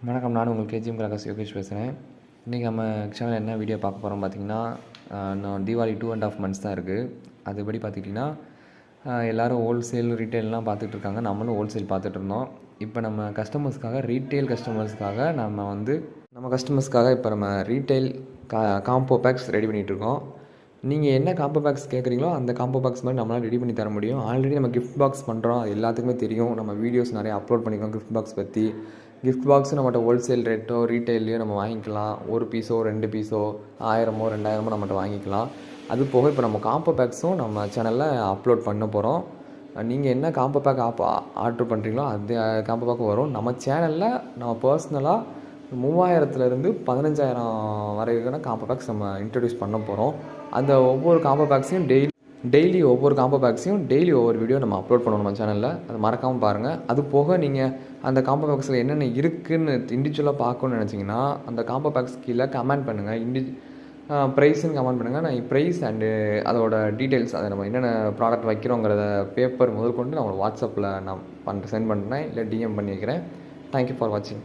வணக்கம். நான் உங்கள் கேஜிஎம் கிராக்கர்ஸ் யோகேஷ் பேசுகிறேன். இன்றைக்கி நம்ம சேனலில் என்ன வீடியோ பார்க்க போகிறோம் பார்த்திங்கன்னா, நான் தீபாவளி 2.5 months தான் இருக்குது. அதுபடி பார்த்துக்கிட்டிங்கன்னா எல்லோரும் ஹோல்சேல் ரீட்டெயிலெலாம் பார்த்துட்ருக்காங்க. நம்மளும் ஹோல்சேல் பார்த்துட்ருந்தோம். இப்போ நம்ம கஸ்டமர்ஸ்க்காக ரீட்டெயில் கஸ்டமர்ஸ்க்காக நம்ம கஸ்டமர்ஸ்க்காக இப்போ நம்ம ரீட்டெயில் காம்போ பேக்ஸ் ரெடி பண்ணிகிட்ருக்கோம். நீங்கள் என்ன காம்போ பேக்ஸ் கேட்குறீங்களோ அந்த காம்போ பேக்ஸ் மாதிரி நம்மளால் ரெடி பண்ணி தர முடியும். ஆல்ரெடி நம்ம கிஃப்ட் பாக்ஸ் பண்ணுறோம், அது எல்லாத்துக்குமே தெரியும். நம்ம வீடியோஸ் நிறைய அப்லோட் பண்ணிக்கோம் கிஃப்ட் பாக்ஸ் பற்றி. கிஃப்ட் பாக்ஸும் நம்மகிட்ட ஹோல்சேல் ரேட்டோ ரீட்டெயிலையோ நம்ம வாங்கிக்கலாம். 1 பீஸோ 2 பீஸோ 1000மோ 2000மோ நம்மகிட்ட வாங்கிக்கலாம். அது போக இப்போ நம்ம காம்போ பேக்ஸும் நம்ம சேனலில் அப்லோட் பண்ண போகிறோம். நீங்கள் என்ன காம்போ பேக் ஆர்டர் பண்ணுறீங்களோ அது காம்போ பேக் வரும். நம்ம சேனலில் நம்ம பர்சனலாக 3000லேருந்து 15000 வரைக்கான காம்போ பேக்ஸ் நம்ம இன்ட்ரடியூஸ் பண்ண போகிறோம். அந்த ஒவ்வொரு காம்போ பேக்ஸையும் டெய்லி ஒவ்வொரு காம்போ பேக்ஸையும் டெய்லி ஒவ்வொரு வீடியோ நம்ம அப்லோட் பண்ணுவோம் நம்ம சேனலில். அது மறக்காமல் பாருங்கள். அது போக நீங்கள் அந்த காம்போ பேக்ஸில் என்னென்ன இருக்குதுன்னு இண்டிவிஜுவலாக பார்க்கணுன்னு நினச்சிங்கன்னா அந்த காம்போ பேக்ஸ் கீழே கமெண்ட் பண்ணுங்கள். ப்ரைஸுன்னு கமெண்ட் பண்ணுங்கள். நான் ப்ரைஸ் அண்டு அதோட டீட்டெயில்ஸ், அதை நம்ம என்னென்ன ப்ராடக்ட் வைக்கிறோங்கிறத பேப்பர் முதல் கொண்டு நான் வாட்ஸ்அப்பில் நான் சென்ட் பண்ணுறேன், இல்லை டிஎம் பண்ணி வைக்கிறேன். தேங்க்யூ ஃபார் வாட்சிங்.